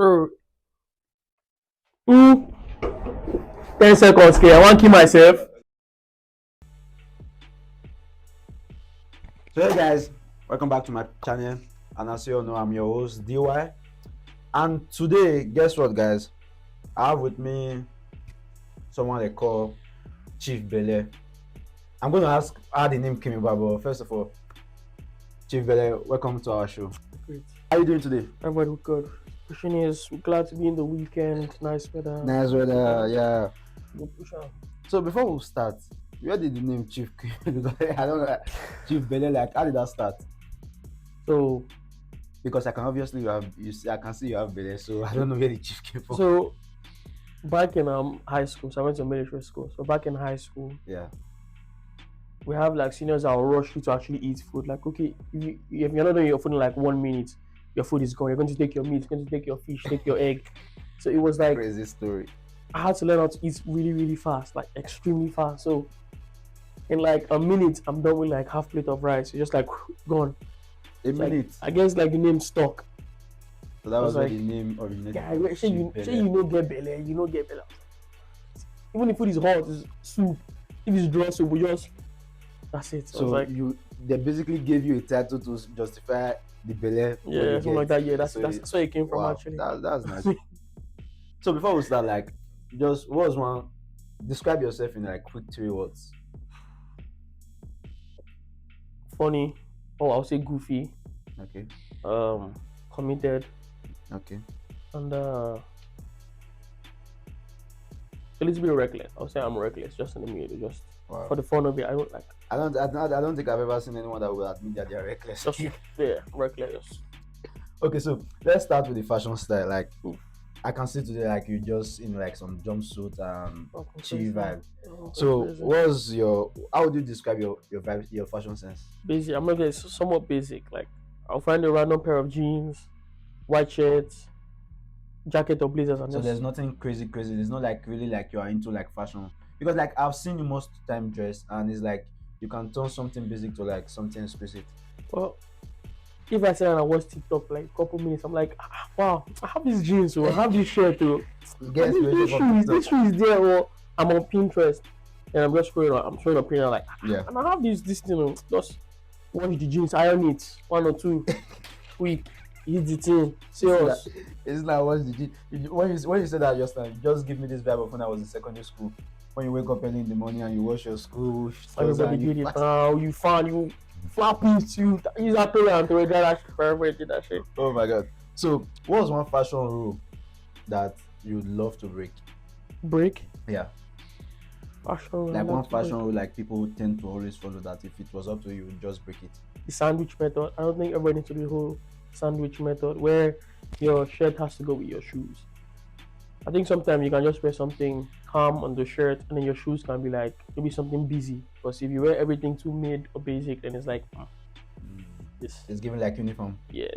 Bro, 10 seconds, okay? I want to kill myself. So hey guys, welcome back to my channel, and as you all know, I'm your host DY. And today, guess what guys, I have with me someone they call Chief Bele. I'm going to ask how the name came about, but first of all, Chief Bele, welcome to our show. Great. How are you doing today? Everybody good. Question is, glad to be in the weekend. Nice weather. Nice weather, yeah. Go push on. So before we start, where did the name Chief come? Because I don't know, Chief Bele, like how did that start? So, Because I can obviously I can see you have Bele, so I don't know where the Chief came from. so back in high school, so I went to military school. So back in high school, Yeah. we have like seniors that will rush you to actually eat food. Like, okay, if you're not doing your food in like 1 minute, your food is gone. You're going to take your meat, you're going to take your fish, take your egg. So it was like Crazy story. I had to learn how to eat really, really fast, like extremely fast. So in like a minute, I'm done with like half plate of rice. It's just like gone. A Like, minute. I guess like the name stuck. So that was I where was the name originated. Yeah, from, say you Chief say Bele. you know get belly, you know get belly. Even if food is hot, it's soup. If it's dry soup, we just that's it. So like, they basically gave you a title to justify the Bele. yeah, something like that. Yeah, that's So that's where it came from wow, actually. that's nice. So before we start, like, just what was one? Describe yourself in like quick 3 words. Funny. Oh, I'll say goofy. Okay. Committed, Okay. and a little bit reckless. I'll say I'm reckless, just in the middle, just Wow. for the fun of it. I don't like I don't think I've ever seen anyone that will admit that they are reckless. just reckless. Okay, so let's start with the fashion style. Like, Oof. I can see today like you just in like some jumpsuit and Oh, chill crazy. vibe. Oh, So crazy. what's your, how would you describe your vibe, your fashion sense? Basic. I'm gonna get somewhat basic. Like I'll find a random pair of jeans, white shirts, jacket or blazers, and So just there's nothing crazy. There's not like really like you are into like fashion, because like I've seen you most time dress and it's like you can turn something basic to like something explicit. well. If I sit and I watch TikTok for like a couple minutes, I'm like, wow, I have these jeans, or I have this shirt, too. You get This inspiration from shoe TikTok. is there, or I'm on Pinterest and I'm just scrolling. I'm showing up Pinterest like, Yeah. and I have this thing. Just wash the jeans, iron it, 1 or 2, quick, eat the thing, serious. It's like what's the when you said that just now, you just give me this vibe of when I was in secondary school. When you wake up early in the morning and you wash your school clothes Everybody and did it now. You found you flappies, you use that tool and to that shit for everybody. That shit. oh my god. So what was one fashion rule that you'd love to break? Break. Yeah. Fashion. Like one fashion rule like people tend to always follow, that if it was up to you, you'd just break it. The sandwich method. I don't think everybody needs to do the whole sandwich method where your shirt has to go with your shoes. I think sometimes you can just wear something calm on the shirt and then your shoes can be like maybe something busy. Because if you wear everything too mid or basic, then it's like this. It's given like uniform. Yeah,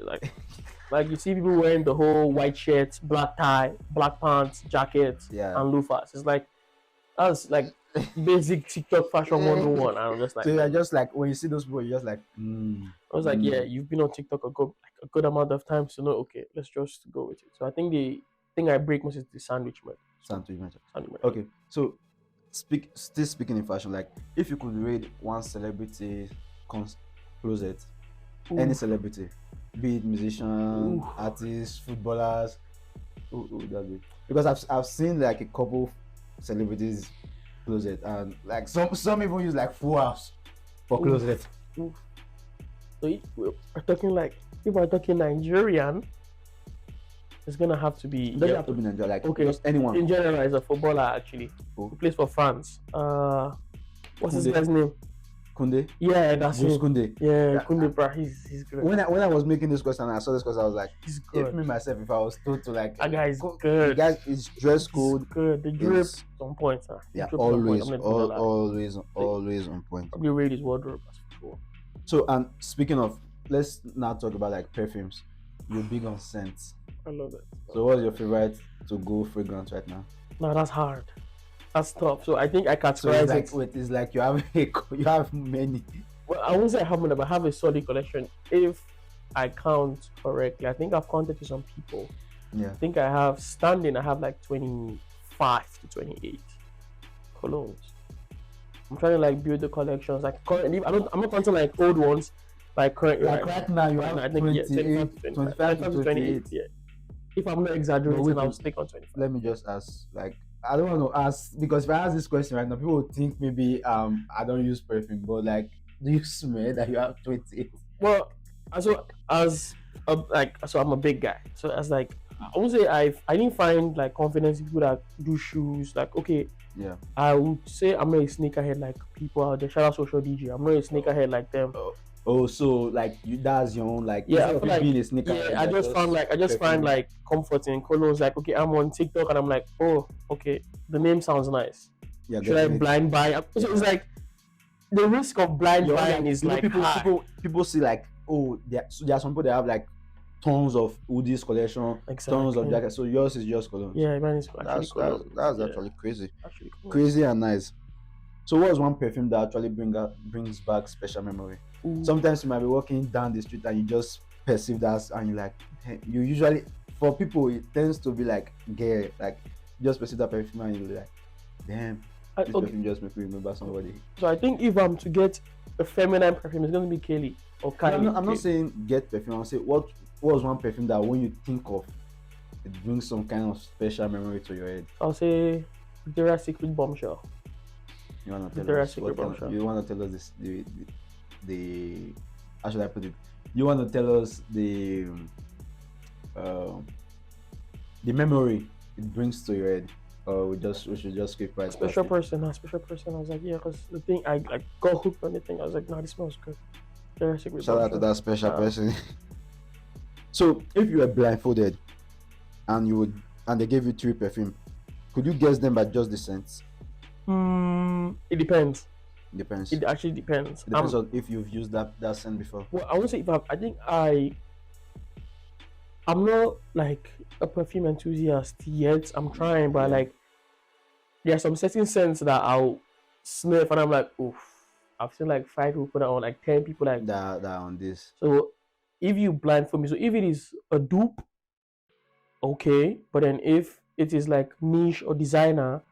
like you see people wearing the whole white shirts, black tie, black pants, jackets, Yeah. and loafers. It's like that's like basic TikTok fashion 101. And I'm just like, So you're just like, when you see those people, you're just like, I was like, yeah, you've been on TikTok a good amount of times to know. Okay, let's just go with it. So I think the thing I break most is the sandwich method. Sandwich method. Sandwich method. Okay, so still speaking in fashion, like if you could rate one celebrity closet, any celebrity, be it musician, artist, footballers, that'd be, because I've seen like a couple celebrities closet, and like some even use like full house for closet. So if we're talking like if we're talking Nigerian, it's gonna have to be It doesn't have to be Nigeria, like okay. just anyone. In general, as a footballer actually, Oh. who plays for France. What's his Koundé. guy's name? Koundé, Yeah, that's Bruce him. Koundé. Yeah, Koundé, bro. He's good. When I was making this question, I saw this question, I was like, He's if good. me myself, if I was told to like, That guy is the good. guy is dress code, He's good. The drip is- on point, huh? The yeah, drip is on point. always, I'm not gonna lie. always on point. Probably rate his wardrobe, that's for sure. So, and speaking of, let's now talk about like perfumes. You're big on scents. I love it. So, what's your favorite to go fragrance right now? No, that's hard. That's tough. So I think I So categorize it's like, it. wait, it's like you have many. Well, I won't say I have many, but I have a solid collection. If I count correctly, I think I've counted to some people. Yeah. I think I have standing. I have like 25 to 28 colognes. I'm trying to like build the collections. Like currently, I'm not counting like old ones. Like currently, Like right now, you right now, have I think yeah, 25 to 25, 25 to 28. 28. Yeah. If I'm not But exaggerating, wait, I'll stick on 25. let me just ask. Like, I don't want to ask because if I ask this question right now, people will think maybe I don't use perfume. But like, do you smell that you have 28? Well, so I'm a big guy. So as like I would say I didn't find like confidence in people that do shoes. Like okay, Yeah. I would say I'm not a sneakerhead like people out there. Shout out social DJ. I'm not a sneakerhead like them. Oh, so like you that's your own like Yeah, I instead of feel you like being a sneaker, yeah, you're I just find perfume. like comfort in colognes. Like okay, I'm on TikTok and I'm like, oh, okay, the name sounds nice. You're Should I getting it. blind buy? So it's like the risk of blind You're buying like is you know like high. people see like oh there are some people that have like tons of hoodies collection, tons of Exactly. jackets. So yours is just cologne. Yeah, mine is actually colognes. That's Yeah, actually crazy. actually colognes. Crazy and nice. So what's one perfume that actually brings back special memory? Ooh. Sometimes you might be walking down the street and you just perceive that and you're like hey, you usually for people it tends to be like gay, like you just perceive that perfume and you're like damn this Okay. perfume just make me remember somebody. So I think if I'm to get a feminine perfume, it's gonna be Kelly or No, Kylie. I'm not saying get perfume. I'm saying what was one perfume that when you think of it brings some kind of special memory to your head. I'll say Victoria's Secret Bombshell. You wanna tell Victoria's us Secret what Bombshell. you wanna tell us this the how should I put it? You wanna tell us um the memory it brings to your head, or we should just skip right past Special it. person, a special person. I was like, yeah, because the thing I got hooked on the thing. I was like, nah, this smells good. Victoria's Secret Shout out to Bombshell. that special person. So if you were blindfolded and they gave you three perfume, could you guess them by just the scents? It depends. Depends. It actually depends. It depends on if you've used that scent before. Well, I would say if I think I'm not like a perfume enthusiast yet. I'm trying, but Yeah. like there are some certain scents that I'll sniff and I'm like, oof. I've seen like 5 people put it on, like 10 people like. That on this. So if you blindfold me, so if it is a dupe, okay. But then if it is like niche or designer,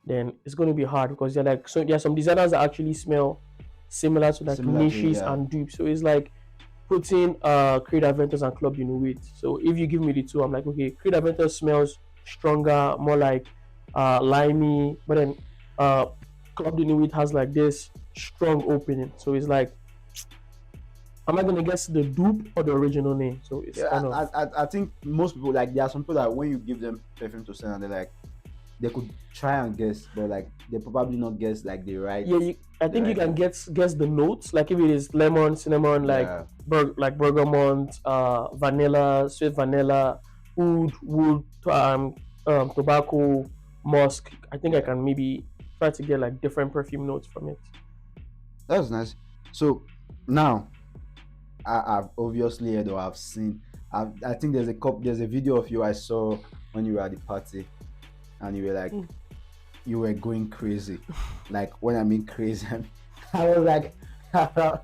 then it's going to be hard because they're like so there are some designers that actually smell similar to like Similar to, niches yeah. and dupes. So it's like putting Creed Aventus and Club de Nuit. So if you give me the two, I'm like okay, Creed Aventus smells stronger, more like limey, but then Club de Nuit has like this strong opening. So it's like am I gonna guess the dupe or the original name? So it's Yeah, kind of I think most people like there are some people that when you give them perfume to scent and they're like they could try and guess, but like they probably not guess like the right. yeah. I think you right can guess the notes. Like if it is lemon, cinnamon, like yeah. bergamot, vanilla, sweet vanilla, wood, tobacco, musk. I think I Yeah. can maybe try to get like different perfume notes from it. That's nice. So now I've obviously heard or I've seen. I think there's a video of you I saw when you were at the party, and you were like, you were going crazy. Like when I mean crazy, I was like, I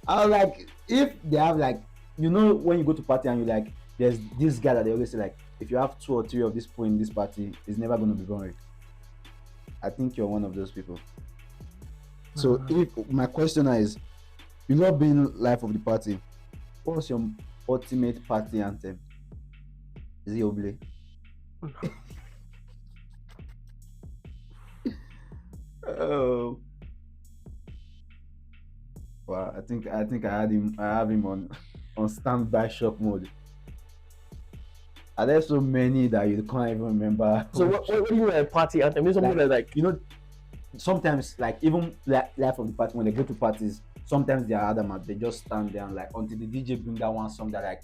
was like, if they have like, you know, when you go to party and you like, there's this guy that they always say like, if you have 2 or 3 of these people in this party, it's never gonna be boring. I think you're one of those people. So if my question is, you not being life of the party, what's your ultimate party anthem? Is it Oble? Oh, wow! I think I had him. I have him on standby shock mode. Are there so many that you can't even remember? So what do you mean by party anthem? This is something Like, like you know, sometimes like even like life of the party when they go to parties, sometimes they are adamant. They just stand there and like until the DJ bring that one song that like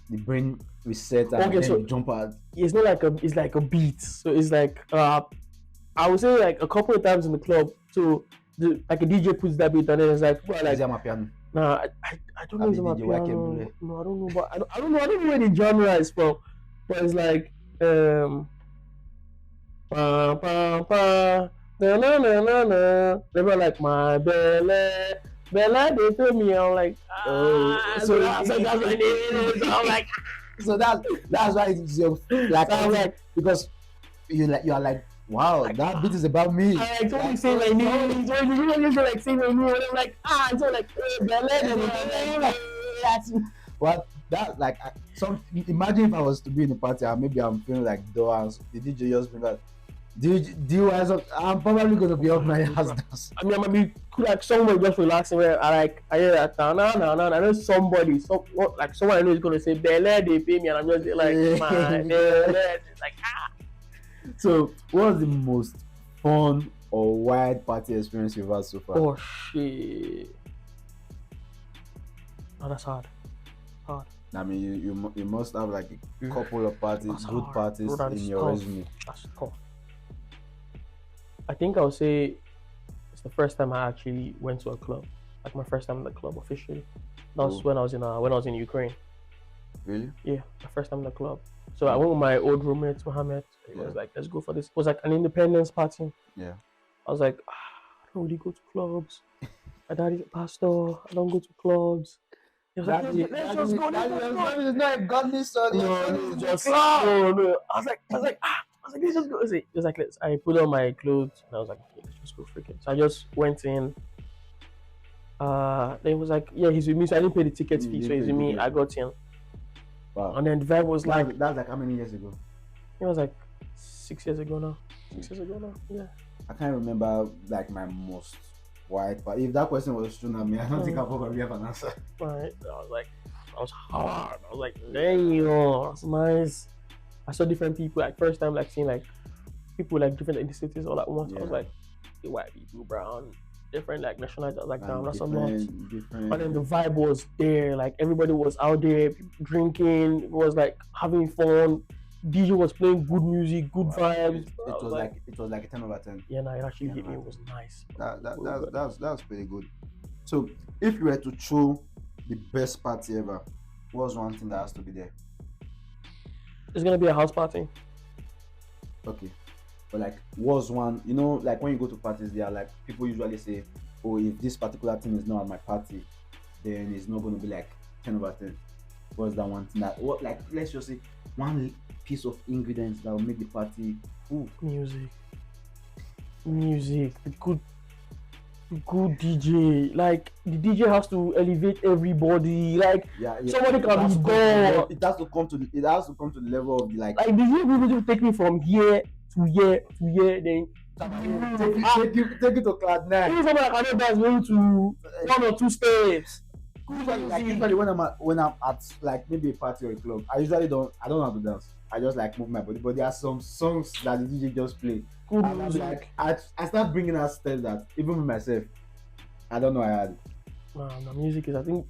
the brain reset and Okay, then so you jump out. it's not like it's like a beat. So it's like I would say like a couple of times in the club. So like a DJ puts that beat and then it's like well like Is it my piano? nah I don't know if it's my Abi DJ Wake piano. Bule. No, I don't know, but I don't know where the genre is from. But it's like pa pa pa na na na na na. They were like my belly. Bella, they told me, I'm like, Oh, so that's what it is. I'm like, So that's why it's your like So I'm like, because you are like, wow, that beat is about me. I like totally Like, say my name. Totally say like say my name. And I'm like, so like, that's what that like some imagine if I was to be in a party and maybe I'm feeling like doors, the DJ just bring out do you guys I'm probably gonna be off my ass dance. I mean, I might be like someone just relaxing where I hear that I know somebody, like someone I know is gonna say Bele, they pay me, and I'm just like, my Bele, like So what was the most fun or wild party experience you've had so far? oh shit, oh that's hard. I mean, you must have like a couple of parties, That's good hard. parties Bro, that in is your tough. resume. That's tough. I think I would say it's the first time I actually went to a club, like my first time in the club officially. That was Oh. when I was in Ukraine. Really? Yeah, my first time in the club. So I went with my old roommate Mohammed. It was like, let's go for this. It was like an independence party. Yeah. I was like, I don't really go to clubs. My daddy's a pastor. I don't go to clubs. He was like, let's just go. It's not a godly son. No, just no. I was like, let's just go. He was like, let's. I put on my clothes and I was like, okay, let's just go freaking. So I just went in. Then he was like, yeah, he's with me. So I didn't pay the ticket fee. So he's with me. I got in. Wow. And then the vibe was like, that's like how many years ago? it was like 6 years ago now. 6 years ago now. Yeah. I can't remember like my most wild party. If that question was thrown at me, I don't think I probably have an answer. Right. I was hard. I was like, dang, that's nice. I saw different people, like first time like seeing like people like different ethnicities all at once. I was like, the white people, brown, different like nationalities. I was like, damn, that's a lot. Different. But then the vibe was there, like everybody was out there drinking, it was like having fun. DJ was playing good music, good vibes. It was like a 10/10. Yeah, no, it actually hit me. It was nice. That's pretty good. So if you were to throw the best party ever, what's one thing that has to be there? It's gonna be a house party. Okay. But like was one, you know, like when you go to parties, they are like people usually say, oh, if this particular thing is not at my party, then it's not gonna be like 10/10. What's that one thing that what like let's just say one piece of ingredients that will make the party cool? Music, good DJ. Like the DJ has to elevate everybody. Like somebody can be bored. It has to come to the level of the like the DJ will take me from here to here to here. Then take it to cloud nine. Even someone that cannot dance going to 1 or 2 steps. Usually when I'm at like maybe a party or a club, I don't know how to dance. I just like move my body. But there are some songs that the DJ just play. Good and music. Like I start bringing out steps that even with myself, I don't know I had. The music is, I think,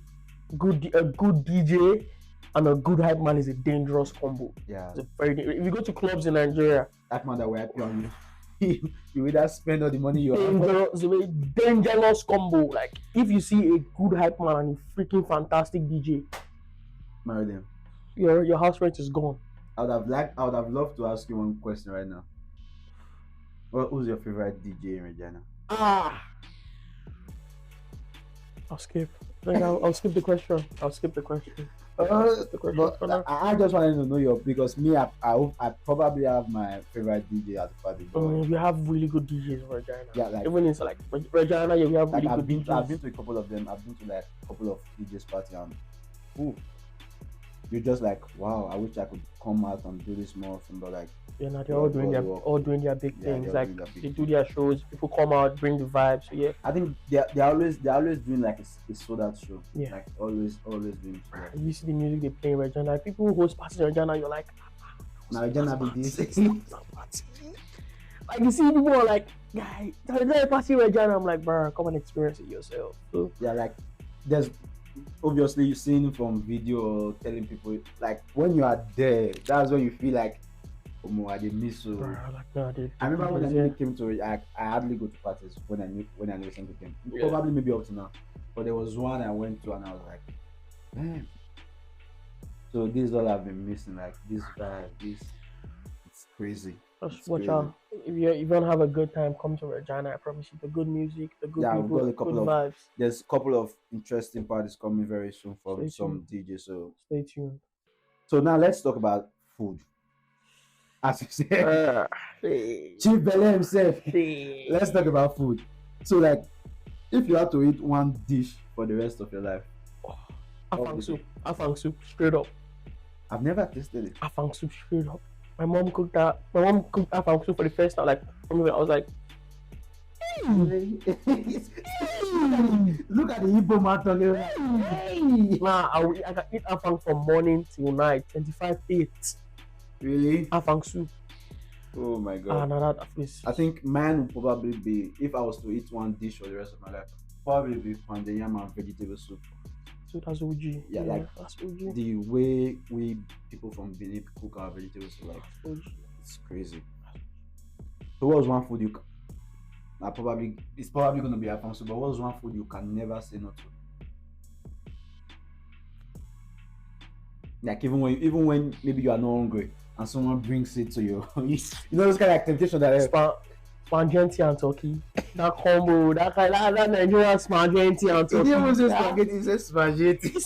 a good DJ and a good hype man is a dangerous combo. Yeah. It's if you go to clubs in Nigeria, that man that will help you on you. You either spend all the money you have. It's a very dangerous combo. Like if you see a good hype man and a freaking fantastic DJ, marry them. Your house rent is gone. I would have loved to ask you one question right now. Who's your favorite DJ in Regina? I'll skip. I'll skip the question. But I just wanted to know because me, I probably have my favorite DJ at the party. We have really good DJs in Regina. Yeah, like even in like Regina, we have really good DJs. I've been to a couple of them. I've been to like a couple of DJs party and you're just like, wow, I wish I could come out and do this more often, but like they're all doing their big things. Like they do their shows, people come out, bring the vibes. So, yeah. I think they're always doing like a sold out show. Yeah. Like always doing so. You see the music they play in Regina. Like people who host parties in Regina, you're like, now Regina be this. Like you see people are like, guy, there's a party in Regina. I'm like, bro, come and experience it yourself. So, yeah, like there's obviously you've seen from video or telling people like when you are there, that's when you feel like I did miss so. I remember when I came to I hardly go to parties when I listen to them. Yeah. Probably maybe up to now. But there was one I went to and I was like, man. So this is all I've been missing, like this vibe, it's crazy. Just watch out. If you don't have a good time, come to Regina. I promise you, the good music, the good people, we've got a couple good of vibes. There's a couple of interesting parties coming very soon from some DJs. So stay tuned. So now let's talk about food. As you said, Chief Bele himself. Let's talk about food. So like, if you had to eat one dish for the rest of your life, Afang soup. Afang soup, straight up. I've never tasted it. Afang soup, straight up. My mom cooked that. My mom cooked afang soup for the first time. Like, I was like, Look at the Igbo man talking. Hey. nah, I can eat afang from morning till night. 25/8. Really? Afang soup. Oh my god. Nah, that is. I think mine would probably be, if I was to eat one dish for the rest of my life, probably be pounded yam and vegetable soup. So that's OG. Yeah, like that's OG. The way we people from Benin cook our vegetables, like OG. It's crazy. So what was one food you it's probably gonna be afang soup, but what was one food you can never say no to? Like even when maybe you are not hungry and someone brings it to you, you know those kind of like temptation that spaghetti and turkey. That combo, that Nigerian spaghetti and turkey. It didn't even say spaghetti, it says spaghetti. The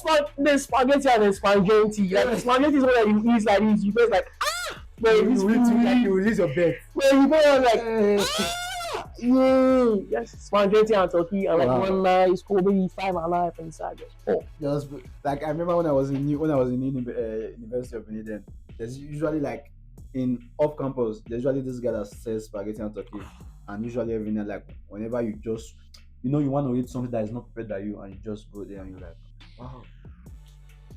spaghetti and the spaghetti. Like the spaghetti is one that you eat like this, you feel like you release your bet. When you go like yeah, yes, spaghetti and turkey and like one nice Kobe 5 alive inside just like I remember when I was in University of Benin, there's usually like in off campus, there's usually this guy that sells spaghetti and turkey, and usually every night, like whenever you just you want to eat something that is not prepared by you, and you just go there and you're like, wow,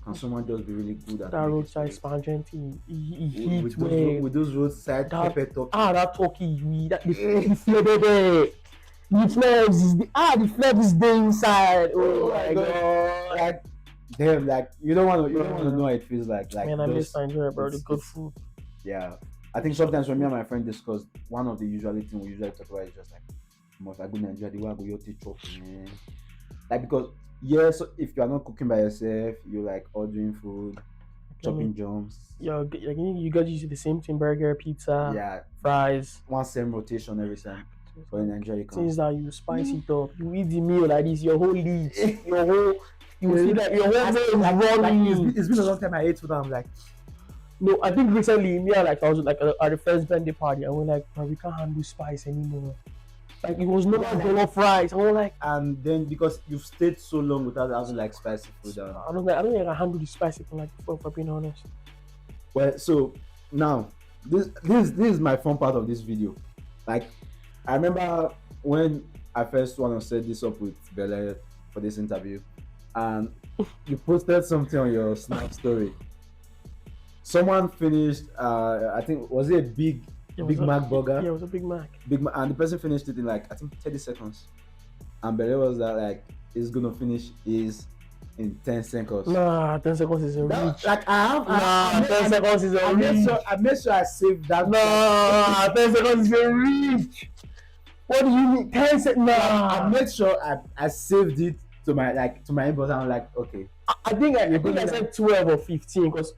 can someone just be really good at that roadside spaghetti? With those roadside pepper turkey. That turkey, the flavor there. The flavor is there inside. Oh my god! Like damn, like you don't want to know how it feels like. Man, I miss Nigeria, bro. The good food. Yeah, I think sometimes when me and my friend discuss, one of the thing we usually talk about is just like, if I go to Nigeria, the way I go, you take chopping, man. Like because so if you are not cooking by yourself, you're like ordering food, chopping jumps. You got to use the same thing: burger, pizza, fries. One same rotation every time. But in Nigeria, things that you spice it up, you eat the meal like this, your whole lead, you see that your whole meal is running. It's been a long time I ate food, and I'm like, no, I think recently I was like at the first birthday party, and we're like, bro, we can't handle spice anymore. Like it was not jollof rice. I was like, and then because you've stayed so long without having like spicy food, I don't think I can handle the spicy thing like before, for being honest. Well, so now this is my fun part of this video. Like I remember when I first want to set this up with Bele for this interview, and you posted something on your Snap story. Someone finished, I think, was it a Big Mac burger? Yeah, it was a Big Mac. And the person finished it in like, I think 30 seconds. And Bele was that like, he's gonna finish his in 10 seconds. Nah, 10 seconds is a reach. Like 10 seconds is a reach. I made sure I saved that. Nah, 10 seconds is a reach. What do you mean? 10 seconds? Nah. I made sure I saved it to my inbox. I'm like, okay. I think I said 12 or 15 because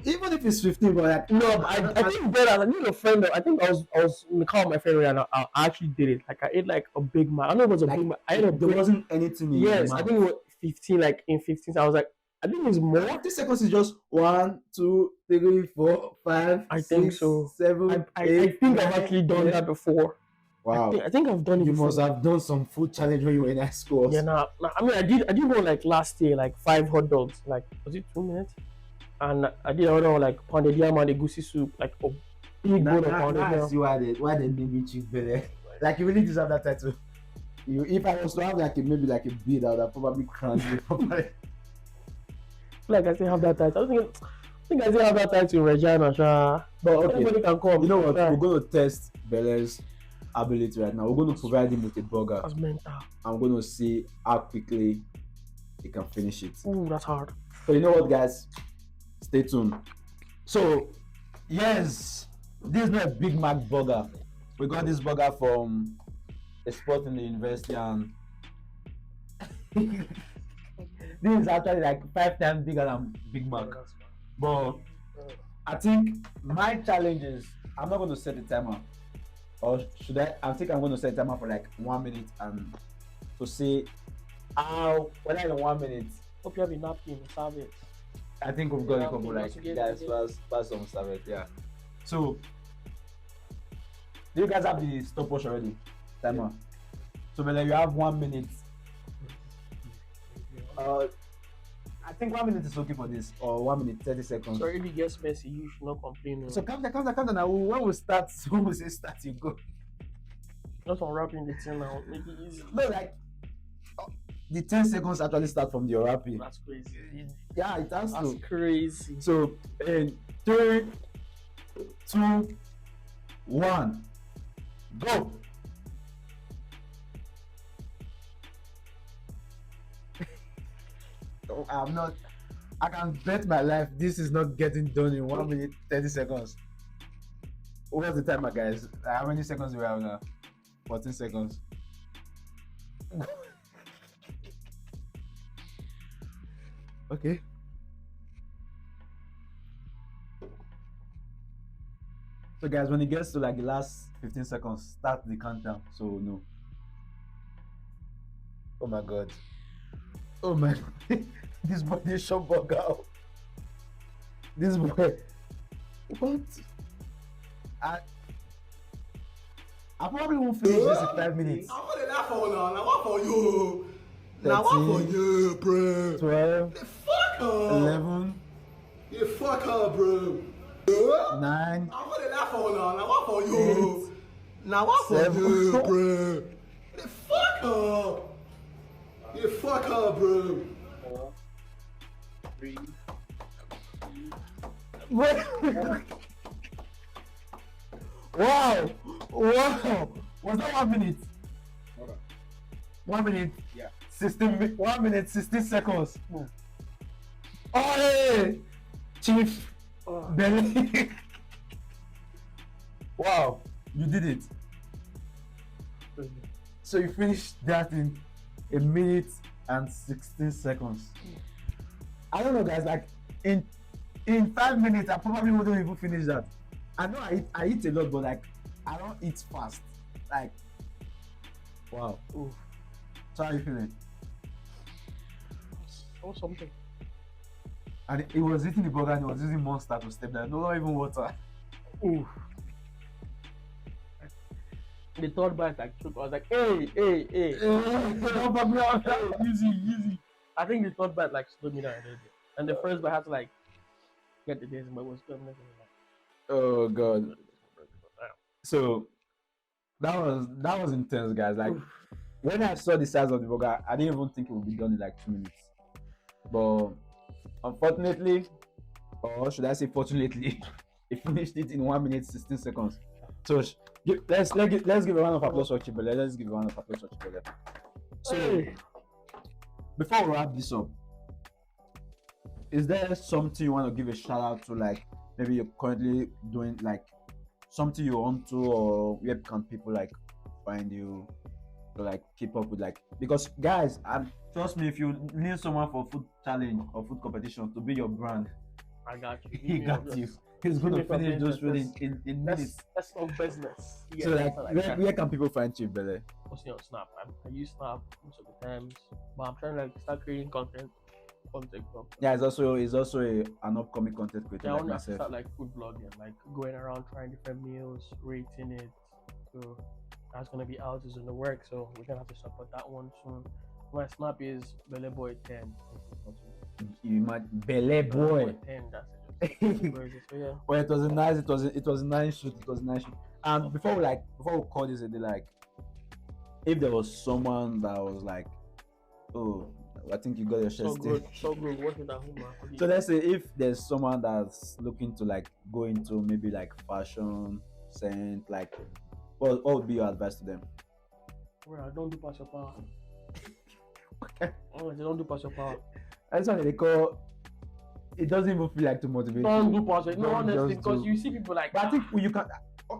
even if it's 15, but like no, I think better. I need a friend. I think I was in the car with my friend and I actually did it. Like I ate like a Big Mac. I know it was a Big Mac. There wasn't anything in yes, I think it was 15. Like in 15, so I was like, I think it's more. 50 seconds is just 1, 2, 3, 4, 5. I think so. 7. I think I've actually done that before. Wow. I think I've done it. You before. must have done some food challenge when you were in high school. Yeah, nah. I mean, I did one like last year, like 5 hot dogs. Like was it 2 minutes? And I did another one like pounded yam and egusi soup, like a big bowl of pounded yam. See why they name you Chief Bele. Like you really deserve that title. If I was to have like maybe like a beard, I would have probably crowned you properly. Like I still have that title. I think I still have that title in Regina. But okay, anybody can come. You know what? We're going to test Bele's ability right now. We're going to provide him with a burger. That's mental. I'm going to see how quickly he can finish it. Ooh, that's hard. So you know what, guys? Stay tuned. So yes, this is not a Big Mac burger. We got this burger from a spot in the university, and this is actually like 5 times bigger than Big Mac. But I think my challenge is I'm not going to set the timer. Or should I? I think I'm going to set a timer for like 1 minute and to see how, whether in 1 minute. Hope you have a napkin to serve it. I think we've got a couple like guys pass on Sabbath, yeah. So do you guys have the stopwatch already? Timer. So Bella, you have 1 minute. I think 1 minute is okay for this, or 1 minute 30 seconds. So if it gets messy, you should not complain. So calm down now. When we start, when we say start, you go. Just unwrapping the thing now, make it easy. No, like the 10 seconds actually start from the unwrapping. That's crazy. Yeah, it has That's to. crazy. So in 3, 2, 1, go. Oh, I can bet my life this is not getting done in 1 minute 30 seconds. What's the timer, guys? How many seconds do we have now? 14 seconds. Okay. So guys, when it gets to like the last 15 seconds, start the countdown. So no. Oh my god. Oh my this boy is shot bug out. This boy. What? I probably won't finish this in 5 minutes. I want to laugh for now. Now what for you? Now what for you, bro? 12. Fuck up. 11. You fuck up, bro. 9. I want to laugh for now. Now what for you? 8, now what for 7, you, bro? You fuck up. You fuck up, bro. 4, 3. Wow! Wow! Was that 1 minute? Hold on. 1 minute? Yeah. 1 minute, 16 seconds. Oh, hey! Chief Belly. Wow, you did it. So you finished that in 1 minute and 16 seconds. I don't know, guys, like in 5 minutes, I probably wouldn't even finish that. I know I eat a lot, but like I don't eat fast. Like, wow. Oof. So how are you feeling? Or something. And he was eating the burger and he was using Monster to step down. No, not even water. Ooh. The third bite like took, I was like, hey. Easy. I think the third bite like slowed me down a little bit. And the first bite had to like get the taste, but it was good. Oh god. So that was intense, guys. Like when I saw the size of the burger, I didn't even think it would be done in like 2 minutes. But unfortunately, or should I say fortunately, he finished it in 1 minute 16 seconds. So let's give a round of applause for Chibele. Let's give a round of applause for Chibele. So before we wrap this up, is there something you want to give a shout out to, like maybe you're currently doing like something you're onto, or where can people like find you to like keep up with, like, because guys, trust me, if you need someone for food challenge or food competition to be your brand, I got you. he got you. He's going to finish those food in minutes. That's no business. So like where can people find you, Bele? Mostly on Snap. I use Snap most of the times, but I'm trying to like start creating content on TikTok. Yeah, it's also an upcoming content creator, I like want to myself. start like food blogging, like going around trying different meals, rating it. So that's gonna be out, is in the work. So we're gonna have to support that one soon. My Snap is Beleboy10. You might Bele boy. 10. That's it. So yeah. Well, it was a nice shoot. And before we call this a day, like, if there was someone that was like, oh, I think you got your shirt so good. What is that humor? So let's say if there's someone that's looking to like go into maybe like fashion, scent, like, what would be your advice to them? Well, don't do pass your power. Honestly, don't do pass your power. That's what they call. It doesn't even feel like to motivate. Don't you. do pass your. No, honestly, because you see people like. But I think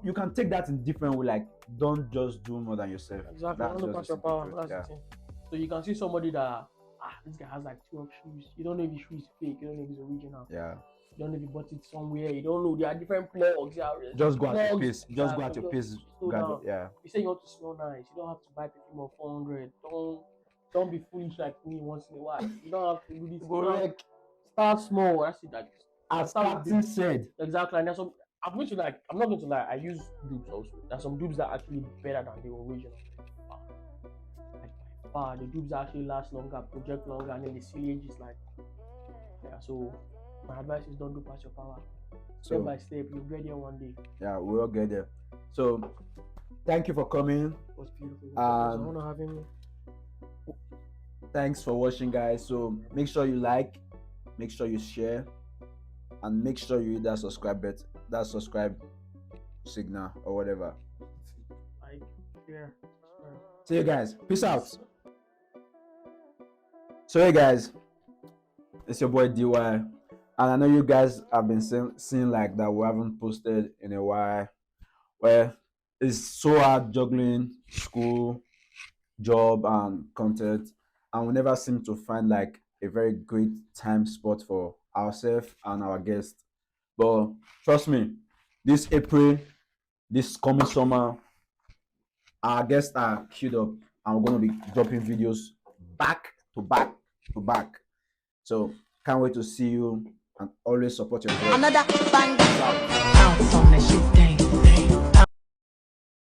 you can take that in different way. Like, don't just do more than yourself. Exactly. Don't do pass your power. That's the thing. So you can see somebody that this guy has like 12 shoes. You don't know if the shoe is fake. You don't know if it's original. Yeah. You don't know if you bought it somewhere. You don't know. There are different plugs. Just go at your pace. Just go at your pace. Yeah. You say you want to smell nice. You don't have to buy perfume of 400. Don't be foolish like me once in a while. You don't have to do this. start small. That's it. Like, As start with Captain dupes. said, Exactly. And there's some. I'm going to like. I'm not going to lie. I use dupes also. There's some dupes that are actually better than the original. Like by far, the dupes actually last longer, project longer, and then the sillage is like. Yeah. So my advice is don't do past your power. Step by so step, you'll get there one day. yeah, we'll get there. So thank you for coming. It was beautiful. It was an Um, honor having me. Thanks for watching, guys. So make sure you like, make sure you share, and make sure you hit that subscribe signal or whatever. Like, yeah. See you guys. Peace out. So hey guys, it's your boy DY, and I know you guys have been seeing like that we haven't posted in a while. Well, it's so hard juggling school, job, and content, and we never seem to find like a very great time spot for ourselves and our guests. But trust me, this April, this coming summer, our guests are queued up, and we're gonna be dropping videos back to back to back. So can't wait to see you, and always support your boy. Another bang. Bounce on the shit.